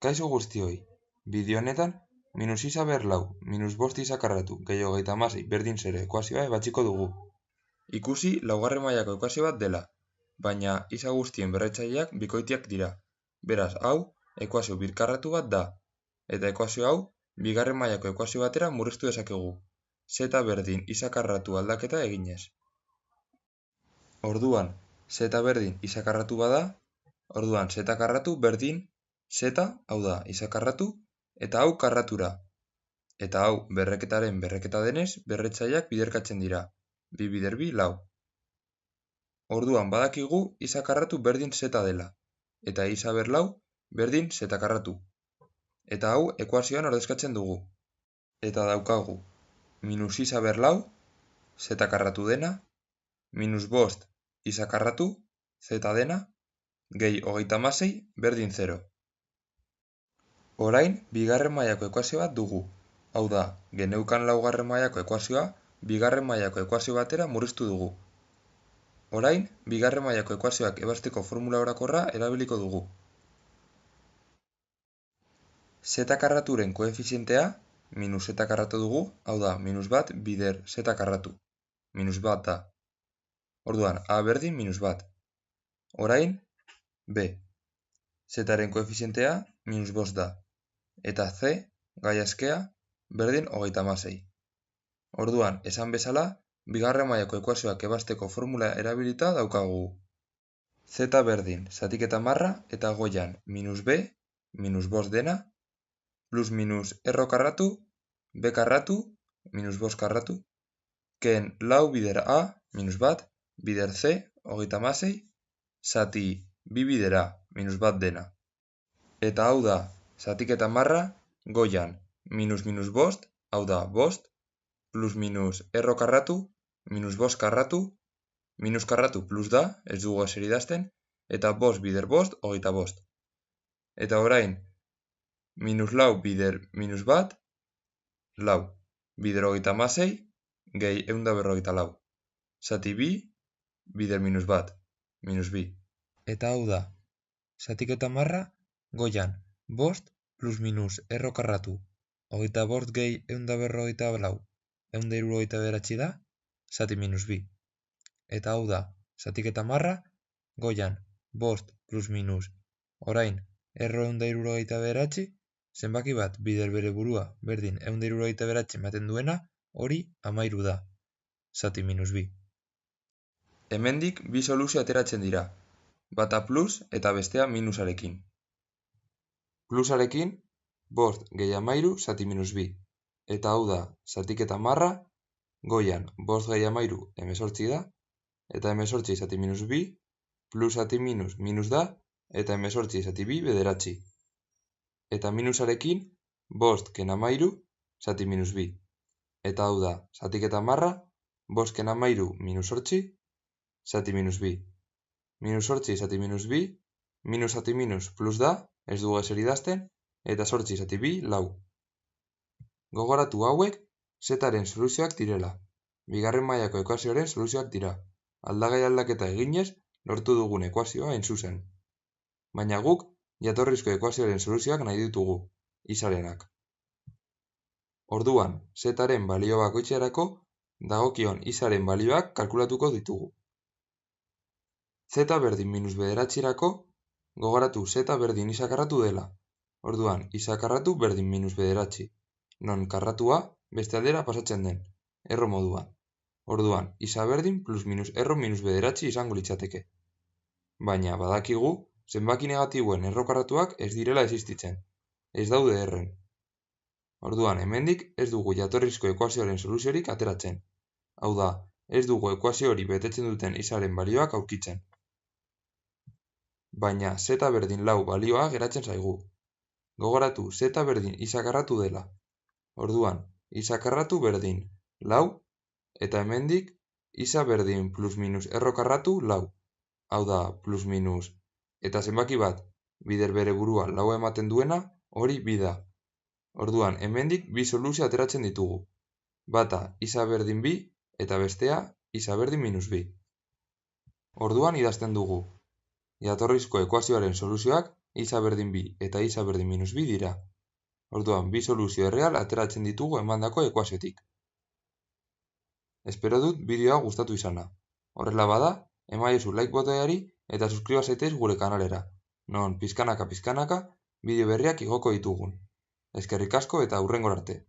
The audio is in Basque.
Kaixo guztioi, bideo honetan, minus isa ber lau, minus bost isa karratu, gehi hogeita hamasei berdin zero ekuazioa ebatziko dugu. Ikusi laugarren mailako ekuazio bat dela, baina isa guztien berretzaileak bikoitiak dira. Beraz, hau ekuazio birkarratu bat da, eta ekuazio hau bigarren mailako ekuazio batera murriztu dezakegu. Z berdin isa karratu aldaketa eginez. Orduan, Z berdin isa karratu bada, orduan Z karratu berdin Z, hau da, isa karratu, eta hau karratura. Eta hau berreketaren berreketa denez, berretzaileak biderkatzen dira. 2 bider 2, 4. Orduan badakigu isa karratu berdin Z dela, eta isa ber lau berdin Z karratu. Eta hau ekuazioan ordezkatzen dugu. Eta daukagu, minus isa ber lau, Z karratu dena, minus bost isa karratu, Z dena, gehi hogeita hamasei berdin 0. Orain, bigarren mailako ekuazio bat dugu. Hau da, geneukan laugarren mailako ekuazioa, bigarren mailako ekuazio batera murriztu dugu. Orain, bigarren mailako ekuazioak ebazteko formula orokorra erabiliko dugu. Z karraturen koefizientea, minus Z karratu dugu, hau da, minus bat bider Z karratu. Minus bat da. Orduan, A berdin minus bat. Orain, B. Zaren koefizientea, minus bost da. Eta C, gai askea, berdin hogeita hamasei. Orduan, esan bezala, bigarren mailako ekuazioak ebazteko formula erabilita daukagu. Z berdin, zatiketa marra eta goian minus B, minus bost dena, plus minus erro karratu, B karratu, minus bost karratu, ken lau bider A, minus bat, bider C, hogeita hamasei, zati bi bider A, minus bat dena. Eta hau da, zatiketa marra, goian, minus minus bost, hau da bost, plus minus erro karratu, minus bost karratu, minus karratu plus da, ez dugu ezer idazten, eta bost bider bost, hogeita bost. Eta orain, minus lau bider minus bat, lau, bider hogeita hamasei, gehi 154. Zati bi, bider minus bat, minus bi. Eta hau da, zatiketa marra, goian, bost, plus minus erro karratu, hogeita bost gehi 154, 169 da, zati minus bi. Eta hau da, zatiketa marra, goian, bost plus minus, orain, erro 169, zenbaki bat bider bere burua berdin 169 ematen duena, hori 13 da, zati minus bi. Hemendik bi soluzio ateratzen dira, bata plus eta bestea minusarekin. Plusarekin, bost gehi 13 zati minus bi. Eta hau da, zatiketa marra, goian, bost gehi 13 18 da, eta 18 zati minus bi, plus zati minus da, eta 18 zati bi bederatzi. Eta minusarekin, bost ken 13 zati minus bi. Eta hau da, zatiketa marra, bost ken 13 minus 8, zati minus bi. Minus 8 zati minus bi, minus zati minus plus da, ez dugu ezer idazten, eta 8 zati bi, lau. Gogoratu hauek, Zaren soluzioak direla. Bigarren mailako ekuazioaren soluzioak dira. Aldagai aldaketa eginez, lortu dugun ekuazioa hain zuzen. Baina guk, jatorrizko ekuazioaren soluzioak nahi ditugu, isarenak. Orduan, Zaren balio bakoitzerako, dagokion isaren balioak kalkulatuko ditugu. Z berdin minus bederatzirako, gogoratu Z berdin isa karratu dela. Orduan, isa karratu berdin minus bederatzi. Non karratua beste aldera pasatzen den, erro moduan. Orduan, isa berdin plus minus erro minus bederatzi izango litzateke. Baina, badakigu, zenbaki negatiboen erro karratuak ez direla existitzen. Ez daude erren. Orduan, hemendik ez dugu jatorrizko ekuazioaren soluziorik ateratzen. Hau da, ez dugu ekuazio hori betetzen duten isaren balioak aurkitzen. Baina Z berdin lau balioa geratzen zaigu. Gogoratu Z berdin isa karratu dela. Orduan, isa karratu berdin lau, eta hemendik isa berdin plus minus erro karratu lau. Hau da, plus minus, eta zenbaki bat, bider bere burua lau ematen duena, hori bi da. Orduan, hemendik bi soluzio ateratzen ditugu. Bata isa berdin bi, eta bestea isa berdin minus bi. Orduan idazten dugu. Jatorrizko ekuazioaren soluzioak isa berdin bi eta isa berdin minus bi dira. Orduan, bi soluzio erreal ateratzen ditugu emandako ekuaziotik. Espero dut bideoa gustatu izana. Horrela bada, emaiozu like botoiari eta suskriba zaitez gure kanalera, non pizkanaka bideo berriak igoko ditugun. Eskerrik asko eta hurrengora arte.